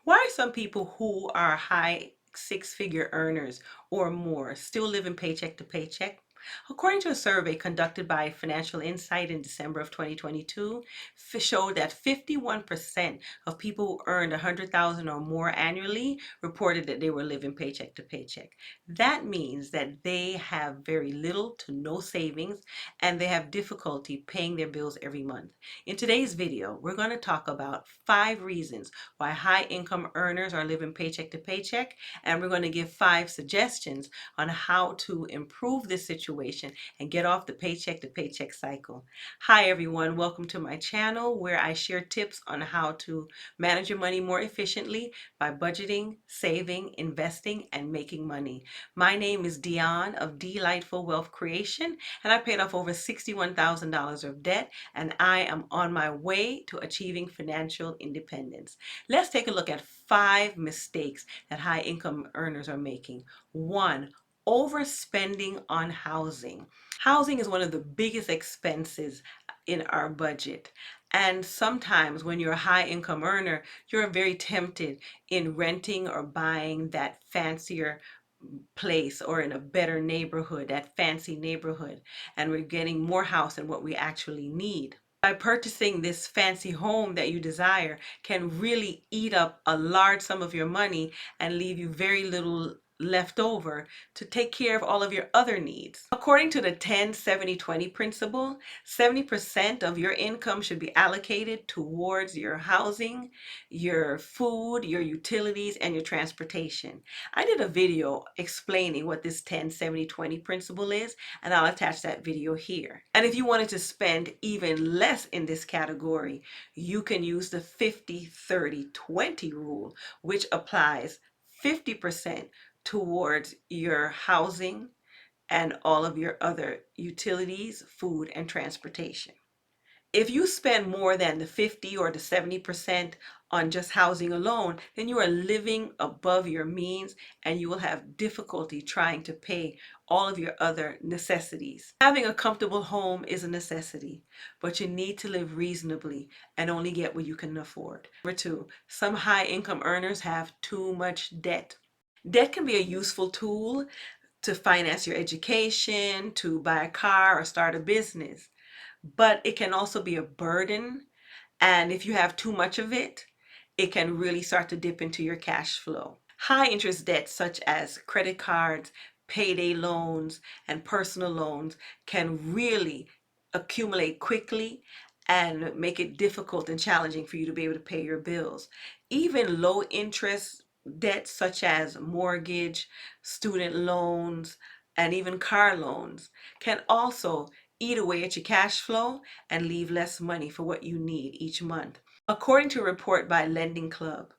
Why are some people who are high six-figure earners or more still living paycheck to paycheck? According to a survey conducted by Financial Insight in December of 2022, showed that 51% of people who earned 100,000 or more annually reported that they were living paycheck to paycheck. That means that they have very little to no savings and they have difficulty paying their bills every month. In today's video, we're going to talk about 5 reasons why high income earners are living paycheck to paycheck, and we're going to give 5 suggestions on how to improve this situation and get off the paycheck to paycheck cycle. Hi everyone, welcome to my channel where I share tips on how to manage your money more efficiently by budgeting, saving, investing, and making money. My name is Dion of Dee-Lightful Wealth Creation, and I paid off over $61,000 of debt, and I am on my way to achieving financial independence. Let's take a look at 5 mistakes that high income earners are making. 1, overspending on housing. Housing is one of the biggest expenses in our budget. And sometimes when you're a high income earner, you're very tempted in renting or buying that fancier place or in a better neighborhood, that fancy neighborhood, and we're getting more house than what we actually need. By purchasing this fancy home that you desire can really eat up a large sum of your money and leave you very little left over to take care of all of your other needs. According to the 10-70-20 principle, 70% of your income should be allocated towards your housing, your food, your utilities, and your transportation. I did a video explaining what this 10-70-20 principle is, and I'll attach that video here. And if you wanted to spend even less in this category, you can use the 50-30-20 rule, which applies 50% towards your housing and all of your other utilities, food, and transportation. If you spend more than the 50 or the 70% on just housing alone, then you are living above your means and you will have difficulty trying to pay all of your other necessities. Having a comfortable home is a necessity, but you need to live reasonably and only get what you can afford. Number 2, some high income earners have too much debt. Debt can be a useful tool to finance your education, to buy a car, or start a business. But it can also be a burden. And if you have too much of it, it can really start to dip into your cash flow. High interest debts such as credit cards, payday loans, and personal loans can really accumulate quickly and make it difficult and challenging for you to be able to pay your bills. Even low interest debts such as mortgage, student loans, and even car loans can also eat away at your cash flow and leave less money for what you need each month. According to a report by Lending Club,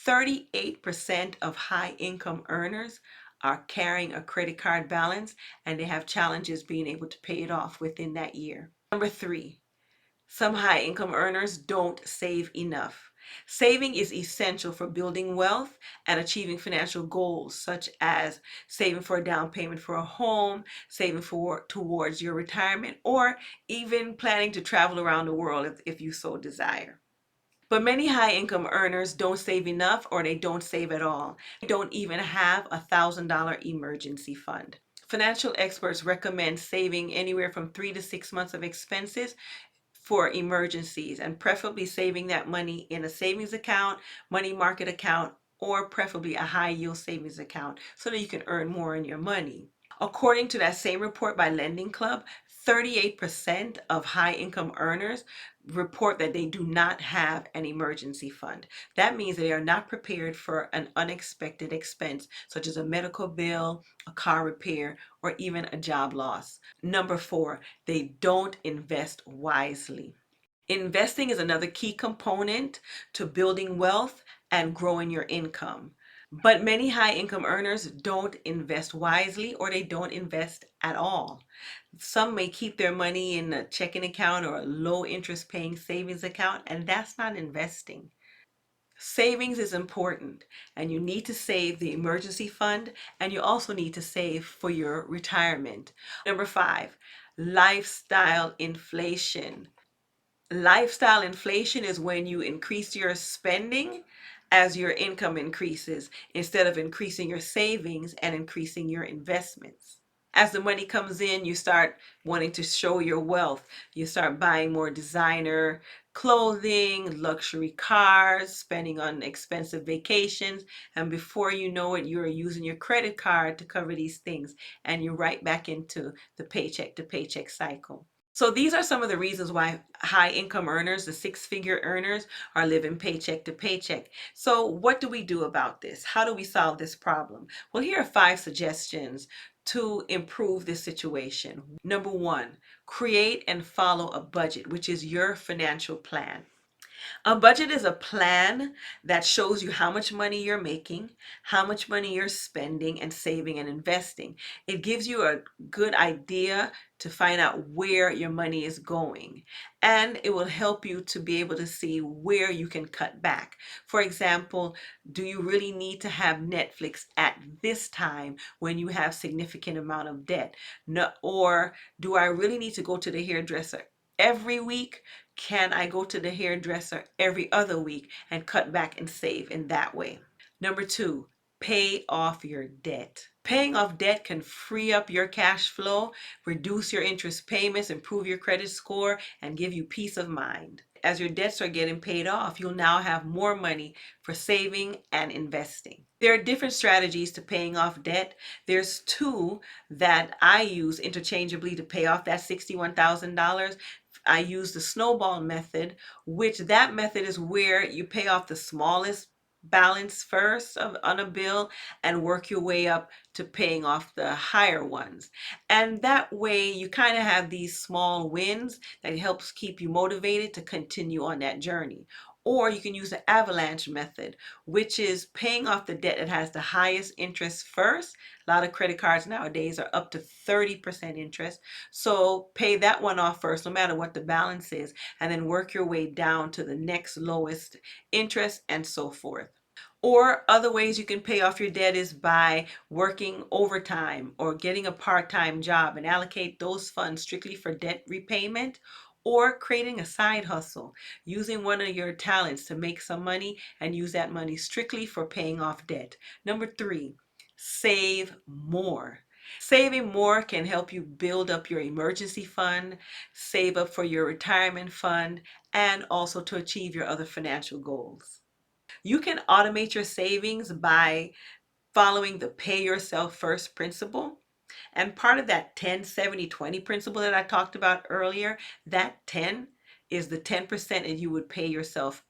38% of high income earners are carrying a credit card balance and they have challenges being able to pay it off within that year. Number 3, some high income earners don't save enough. Saving is essential for building wealth and achieving financial goals, such as saving for a down payment for a home, saving towards your retirement, or even planning to travel around the world if you so desire. But many high income earners don't save enough or they don't save at all. They don't even have a $1,000 emergency fund. Financial experts recommend saving anywhere from 3 to 6 months of expenses for emergencies, and preferably saving that money in a savings account, money market account, or preferably a high yield savings account so that you can earn more on your money. According to that same report by Lending Club, 38% of high income earners report that they do not have an emergency fund. That means they are not prepared for an unexpected expense, such as a medical bill, a car repair, or even a job loss. Number 4, they don't invest wisely. Investing is another key component to building wealth and growing your income. But many high income earners don't invest wisely or they don't invest at all. Some may keep their money in a checking account or a low interest paying savings account, and that's not investing. Savings is important, and you need to save the emergency fund, and you also need to save for your retirement. Number 5, lifestyle inflation. Lifestyle inflation is when you increase your spending as your income increases instead of increasing your savings and increasing your investments. As the money comes in, you start wanting to show your wealth. You start buying more designer clothing, luxury cars, spending on expensive vacations, and before you know it, you're using your credit card to cover these things, and you're right back into the paycheck to paycheck cycle. So these are some of the reasons why high income earners, the six-figure earners, are living paycheck to paycheck. So what do we do about this? How do we solve this problem? Well, here are 5 suggestions to improve this situation. Number 1, create and follow a budget, which is your financial plan. A budget is a plan that shows you how much money you're making, how much money you're spending and saving and investing. It gives you a good idea to find out where your money is going, and it will help you to be able to see where you can cut back. For example, do you really need to have Netflix at this time when you have significant amount of debt? No, or do I really need to go to the hairdresser every week? Can I go to the hairdresser every other week and cut back and save in that way? Number 2, pay off your debt. Paying off debt can free up your cash flow, reduce your interest payments, improve your credit score, and give you peace of mind. As your debts are getting paid off, you'll now have more money for saving and investing. There are different strategies to paying off debt. There's 2 that I use interchangeably to pay off that $61,000. I use the snowball method, which that method is where you pay off the smallest balance first on a bill and work your way up to paying off the higher ones. And that way you kind of have these small wins that helps keep you motivated to continue on that journey. Or you can use the avalanche method, which is paying off the debt that has the highest interest first. A lot of credit cards nowadays are up to 30% interest. So pay that one off first, no matter what the balance is, and then work your way down to the next lowest interest and so forth. Or other ways you can pay off your debt is by working overtime or getting a part-time job and allocate those funds strictly for debt repayment, or creating a side hustle, using one of your talents to make some money and use that money strictly for paying off debt. Number 3, save more. Saving more can help you build up your emergency fund, save up for your retirement fund, and also to achieve your other financial goals. You can automate your savings by following the pay yourself first principle. And part of that 10-70-20 principle that I talked about earlier, that 10 is the 10% that you would pay yourself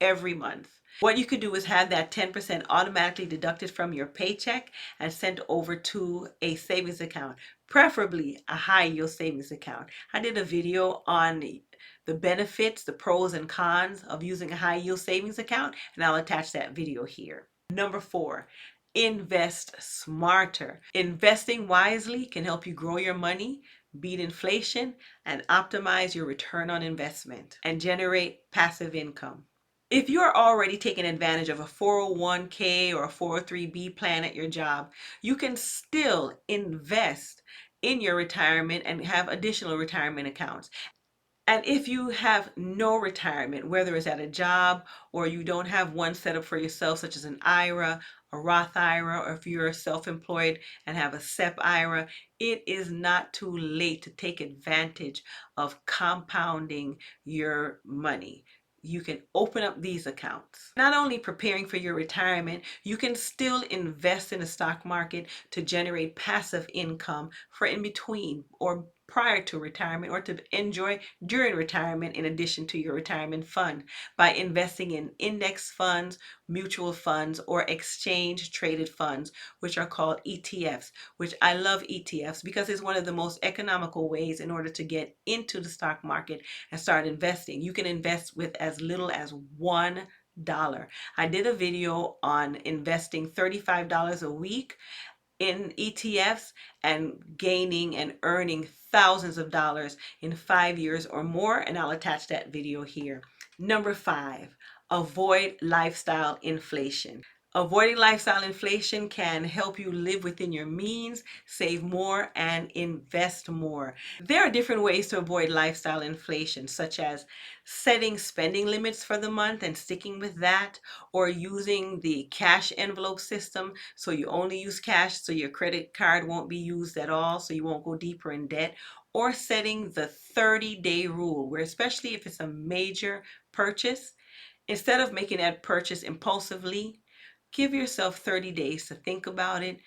every month. What you could do is have that 10% automatically deducted from your paycheck and sent over to a savings account, preferably a high yield savings account. I did a video on the benefits, the pros and cons of using a high yield savings account, and I'll attach that video here. Number 4, invest smarter. Investing wisely can help you grow your money, beat inflation, and optimize your return on investment and generate passive income. If you're already taking advantage of a 401k or a 403b plan at your job, you can still invest in your retirement and have additional retirement accounts. And if you have no retirement, whether it's at a job or you don't have one set up for yourself, such as an IRA, a Roth IRA, or if you're self-employed and have a SEP IRA, it is not too late to take advantage of compounding your money. You can open up these accounts. Not only preparing for your retirement, you can still invest in the stock market to generate passive income for in between or prior to retirement, or to enjoy during retirement in addition to your retirement fund, by investing in index funds, mutual funds, or exchange traded funds, which are called ETFs, which I love ETFs because it's one of the most economical ways in order to get into the stock market and start investing. You can invest with as little as $1. I did a video on investing $35 a week in ETFs and gaining and earning thousands of dollars in 5 years or more, and I'll attach that video here. Number 5, avoid lifestyle inflation. Avoiding lifestyle inflation can help you live within your means, save more, and invest more. There are different ways to avoid lifestyle inflation, such as setting spending limits for the month and sticking with that, or using the cash envelope system so you only use cash so your credit card won't be used at all, so you won't go deeper in debt, or setting the 30-day rule, where especially if it's a major purchase, instead of making that purchase impulsively, give yourself 30 days to think about it,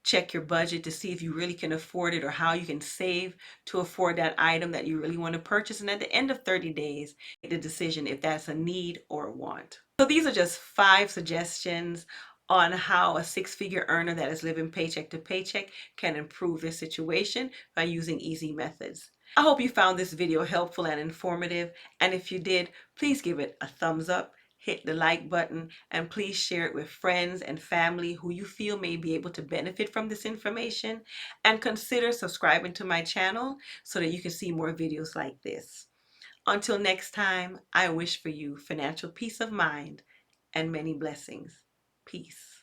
check your budget to see if you really can afford it or how you can save to afford that item that you really want to purchase. And at the end of 30 days, make the decision if that's a need or a want. So these are just 5 suggestions on how a 6-figure earner that is living paycheck to paycheck can improve their situation by using easy methods. I hope you found this video helpful and informative. And if you did, please give it a thumbs up, hit the like button, and please share it with friends and family who you feel may be able to benefit from this information. And consider subscribing to my channel so that you can see more videos like this. Until next time, I wish for you financial peace of mind and many blessings. Peace.